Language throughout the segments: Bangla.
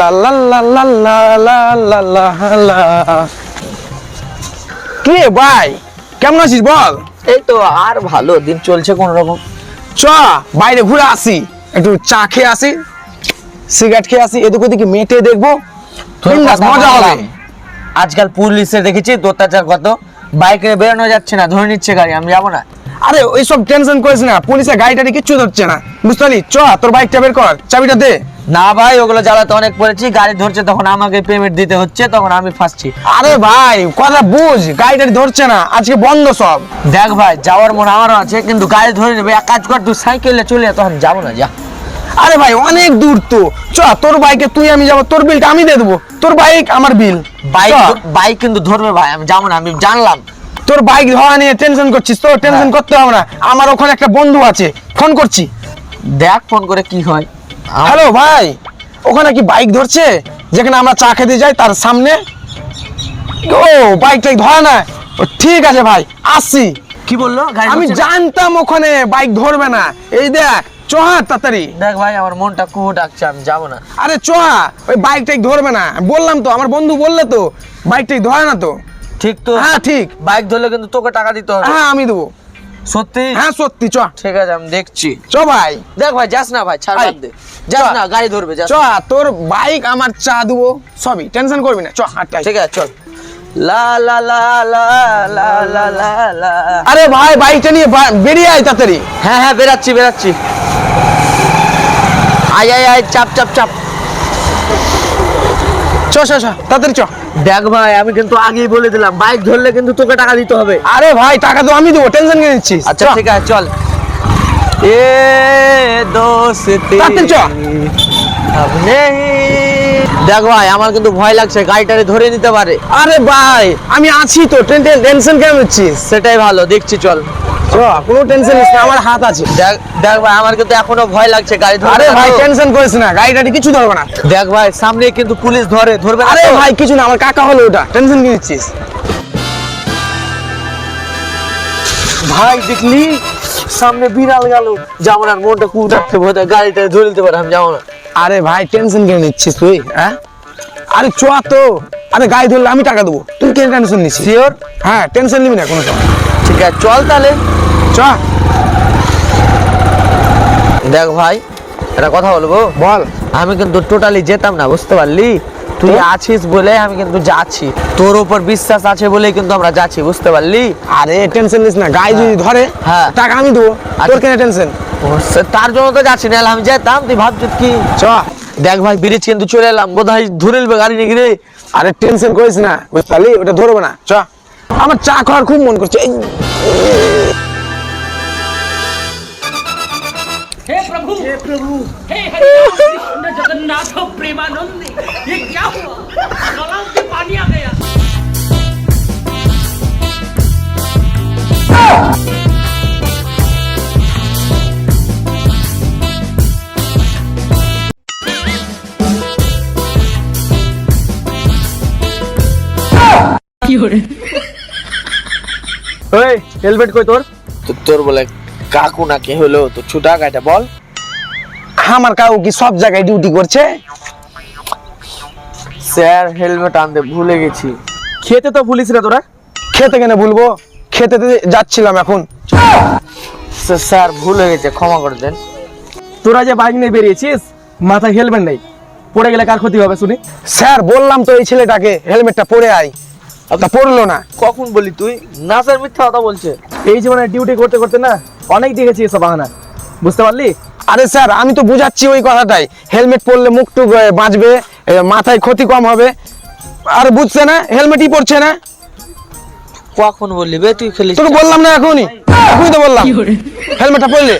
লা লা লা লা লা লা লা লা লা। কি রে ভাই, কেমন আছিস বল? এই তো আর ভালো দিন চলছে কোন রকম। চ বাইরে ঘুরে আসি, একটু চা খেয়ে আসি, সিগারেট খেয়ে আসি, এদিক ওদিকে মেটে দেখবো, মজা হবে। আজকাল পুলিশে দেখেছি অত্যাচার কত, বাইকে বেরোনো যাচ্ছে না, ধরে নিচ্ছে গাড়ি, আমি যাবো না। আরে ওইসব টেনশন করিস না, পুলিশের গাড়িটারি কিচ্ছু ধরছে না, বুঝতে পারলি? চ তোর বাইকটা বের কর, চাবিটা দে। না ভাই, ওগুলো জ্বালাতে অনেক পড়েছি, গাড়ি ধরছে তখন আমাকে পেমেন্ট দিতে হচ্ছে, তখন আমি ফাঁসছি। আরে ভাই কথা বুঝ, গাড়িটারি ধরছে না, আজকে বন্ধ সব। দেখ ভাই, যাওয়ার মন আমারও আছে, কিন্তু গাড়ি ধরে নেবে। এক কাজ কর, তুই সাইকেলে চলে যা, তখন যাবো না, যা। আরে ভাই অনেক দূর তো, চ তোর বাইকে তুই আমি যাবো, তোর বিলটা আমি দিয়ে দেবো, তোর বাইক আমার বিল। বাইক কিন্তু ধরবে ভাই, আমি যাবো না, আমি জানলাম। তোর বাইক ধরা নিয়ে টেনশন করছিস, তোর টেনশন করতে হবে না, আমার ওখানে একটা বন্ধু আছে, ফোন করছি, দেখ ফোন করে কি হয়। হ্যালো ভাই, ওখানে কি বাইক ধরছে যেখানে আমরা চা খেতে যাই তার সামনে? ও বাইকটাই ধরা না, ঠিক আছে ভাই আসছি। কি বললো? আমি জানতাম ওখানে বাইক ধরবে না, এই দেখ চোহা তাড়াতাড়ি। দেখ ভাই, আমার মনটা খুব ডাকছে, আমি যাবো না। আরে চোহা, ওই বাইকটাই ধরবে না, বললাম তো, আমার বন্ধু বললে তো বাইকটাই ধরে না তো। ঠিক তো? হ্যাঁ ঠিক। বাইক ধরলে কিন্তু তোকে টাকা দিতে হবে। হ্যাঁ আমি দেবো। সত্যি? হ্যাঁ সত্যি, চ। ঠিক আছে, আমি দেখছি। চ ভাই। দেখ ভাই, যাস না ভাই, ছাড়, বাদ দে, যাস না, গাড়ি ধরবে, যাস। চ, তোর বাইক আমার চা দেবো, সবই টেনশন করবি না, চ আটটাই। ঠিক আছে, চল। লা লা লা লা লা লা লা লা। আরে ভাই বাইকটা নিয়ে বেরিয়ে আয় তাড়াতাড়ি। হ্যাঁ হ্যাঁ, বেরাচ্ছি বেরাচ্ছি। আয় আয় আয়, চাপ চাপ চাপ। চ চ চ তাড়াতাড়ি চ। দেখ ভাই, আমি কিন্তু আগেই বলে দিলাম, বাইক ধরলে কিন্তু তোকে টাকা দিতে হবে। আরে ভাই টাকা তো আমি দেবো, টেনশন কেন নিচ্ছিস? আচ্ছা ঠিক আছে, চল। এ দোস্তি তাড়াতাড়ি চ। अब नहीं। দেখ ভাই, আমার কিন্তু ভয় লাগছে, গাড়িটারে ধরে নিতে পারে। আরে ভাই আমি আছি তো, টেনশন কেন নিচ্ছিস? সেটাই ভালো, দেখছি, চল। চ, কোনো টেনশন নিস না, আমার হাত আছে। দেখ দেখ ভাই, আমার কিন্তু এখনো ভয় লাগছে, গাড়ি ধরে। আরে ভাই টেনশন করিস না, গাড়িটাটি কিছু ধরবে না। দেখ ভাই, সামনে কিন্তু পুলিশ ধরবে না। আরে ভাই কিছু না, আমার কাকা হলো ওটা, টেনশন কি নিচ্ছিস? ভাই দেখলি সামনে বিড়াল গেল, যাবো না, মনটা খুব ডাকতে, বোধ হয় গাড়িটা ধরে নিতে পারে, আমি যাবো না। আরে ভাই টেনশন কেন নিচ্ছিস তুই? হ্যাঁ আরে চ তো, আরে গাড়ি ধরলে আমি টাকা দেবো, তুই কেন টেনশন নিচ্ছিস? শিওর? হ্যাঁ টেনশন নিবি না কোনো সময়। ঠিক আছে, চল তাহলে। চ। দেখ ভাই, একটা কথা বলবো? বল। আমি কিন্তু টোটালি যেতাম না, বুঝতে পারলি? তুই আছিস বলে আমি কিন্তু যাচ্ছি, তোর উপর বিশ্বাস আছে বলেই কিন্তু আমরা যাচ্ছি, বুঝতে পারলি? আরে টেনশন নিস না, গাড়ি যদি ধরে হ্যাঁ টাকা আমি দেবো, তোর কেন টেনশন? তার জন্য তো যাচ্ছি, না আমি যেতাম, তুই ভাবছিস কি? চ। দেখ ভাই, ব্রিজ কিন্তু চলে এলাম, বোধহয় ধরে নেবে গাড়ি নিয়ে রে। আরে টেনশন করিস না, বুঝতে পারলি, ওটা ধরবে না, চ। আমার চা খাওয়ার খুব মন করছে। हे प्रभु हे हरिनाम कृष्ण जगन्नाथ प्रेमानंद, ये क्या हुआ? गलाव से पानी आ गया। ওই হেলমেট কই তোর? তোর বলে কাকু না কে হলো, তো ছুটা গাড়িটা বল। আমার কাকু কি সব জায়গায় ডিউটি করছে? স্যার হেলমেট আনতে ভুলে গেছি। খেতে তো ভুলিস না তোরা? খেতে কেন ভুলবো, খেতে যাচ্ছিলাম এখন। স্যার ভুল হয়ে গেছে, ক্ষমা করে দেন। তোরা যে বাইক নিয়ে বেরিয়েছিস, মাথায় হেলমেট নেই, পড়ে গেলে কার ক্ষতি হবে শুনি? স্যার বললাম তো এই ছেলেটাকে হেলমেটটা পরে আয়, তা পড়লো না। কখন বলি তুই? না স্যার, মিথ্যা কথা বলছে। এই জীবনে ডিউটি করতে করতে না অনেক দেখেছি এসব বাহানা, বুঝতে পারলি? আরে স্যার আমি তো বুঝাচ্ছি ওই কথাটাই, হেলমেট পরলে মুখটু বাঁচবে, মাথায় ক্ষতি কম হবে, আর বুঝছে না, হেলমেটই পরছে না। কখন বললি বে তুই? খেলিস? তোকে বললাম না এখনই তো বললাম, হেলমেটটা পরলে।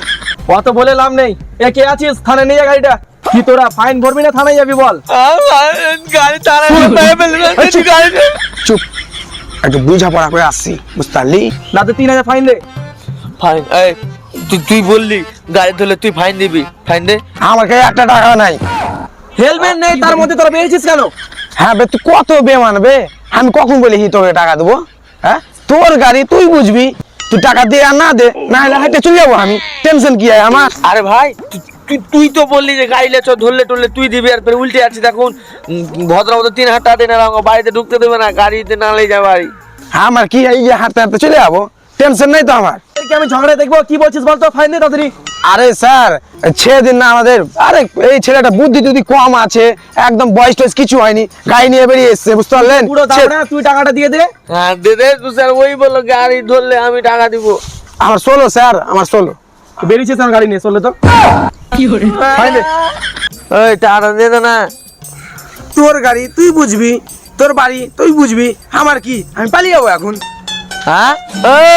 অত বলে লাভ নেই, এ কে আছিস, থানায় নিয়ে যা গাড়িটা। কি তোরা ফাইন ভরবি না থানায় যাবি বল? গাড়ি চুপ, একটু বুঝাপড়া করে আসছি, বুঝতে পারলি? না তো 3000 ফাইন দে। ফাইন? তুই বললি গাড়ি ধরলে তুই ফাইন দিবি, ফাইন দে। আমার কাছে একটা টাকা নাই। হেলমেট নেই তার মধ্যে তোরা বেরিয়েছিস কেন? হ্যাঁ বে তুই কত বেমানবে, আমি কখন বলি তোকে টাকা দেবো? হ্যাঁ তোর গাড়ি তুই বুঝবি, তুই টাকা দে আর না দে, না হলে হাইটে চলে যাবো আমি, টেনশন কি হয় আমার? আরে ভাই, তুই তো বললি যে গাইলে চ ধরলে টরলে তুই দিবি, আর তোর উল্টে আছিস এখন। ভদ্রমতো 3000 টাকা দিন বাড়িতে ঢুকতে দেবে না, গাড়িতে না লে যাবে বাড়ি। আমার কি এই যে হাঁটতে হাঁটতে চলে যাবো, টেনশন নেই তো আমার। কি আমি ঝগড়া দেখবো? কি বলছিস বলতো? ফাইন দে তাড়াতাড়ি। আরে স্যার ছেড়ে দিন না আমাদের। আরে এই ছেলেটা বুদ্ধি টুদ্ধি কম আছে, একদম বয়স টয়স কিছু হয়নি, গাড়ি নিয়ে বেরিয়ে এসছে, বুঝতে পারলেন? পুরো দাও না, তুই টাকাটা দিয়ে দে। হ্যাঁ দে দে তুই, স্যার ওই বললো গাড়ি ধরলে আমি টাকা দিব। আমার 16 স্যার, আমার 16। বেরিয়েছিস আমার গাড়ি নিয়ে, চললে তো ফাইন দে। ওই টাকা দে দে না। তোর গাড়ি তুই বুঝবি, তোর বাড়ি তুই বুঝবি, আমার কি? আমি পালিয়ে যাবো এখন। হ্যাঁ ওই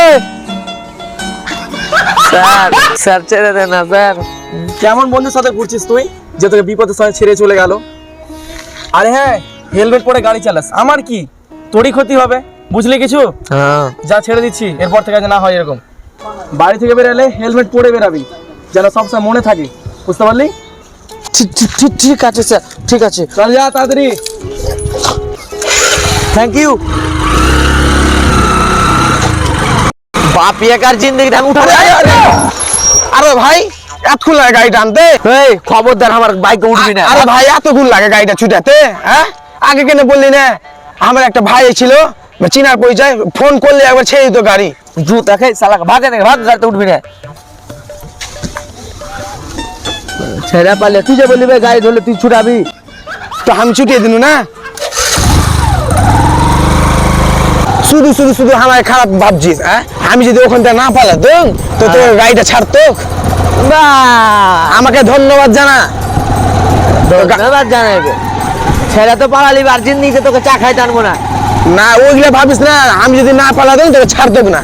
স্যার, স্যার ছেড়ে দে না স্যার। কেমন বন্ধুর সাথে ঘুরছিস তুই যে তোকে বিপদের সময় ছেড়ে চলে গেল? আরে হ্যাঁ, হেলমেট পরে গাড়ি চালাস, আমার কি? তোরই ক্ষতি হবে, বুঝলি কিছু? হ্যাঁ যা ছেড়ে দিচ্ছি, এরপর থেকে যেন না হয় এরকম। বাড়ি থেকে বেরোলে হেলমেট পরে বেরাবি, যেন সবসময় মনে থাকে, বুঝতে পারলি? ঠিক আছে স্যার, ঠিক আছে। চল যা তাড়াতাড়ি। Thank you. বাপিয়াকার জিন্দগি আমি উঠাবো। আরে ভাই এতক্ষণ লাগে গাড়িটা আনতে? এই খবরদার আমার বাইকে উঠবি না। আরে ভাই এতক্ষণ লাগে গাড়িটা ছুটাতে? হ্যাঁ আগে কেন বললি না? আমার একটা ভাই ছিল চিনার পরিচয়, ফোন করলে একবার ছেড়ে দিত গাড়ি। জুতা খাই শালা, ভাগে না, ভাগ, গাড়িতে উঠবি না। ছেড়া পালে তুই যে বললি ভাই গাড়ি ধরলে তুই ছুটাবি। তো আমি ছুটিয়ে দিনু না? শুধু শুধু শুধু আমার খারাপ ভাবছিস? হ্যাঁ আমি যদি ওখান থেকে না পালাতাম তো তোর গাড়িটা ছাড়তো না আমাকে ধন্যবাদ জানা। ধন্যবাদ জানাবে। ছেড়া তো পালালি, আর জিন্দিতে তোকে চা খাইতে আনবো না। না ওইগুলা ভাবিস না, আমি যদি না পালাতাম তোকে ছাড়তো না।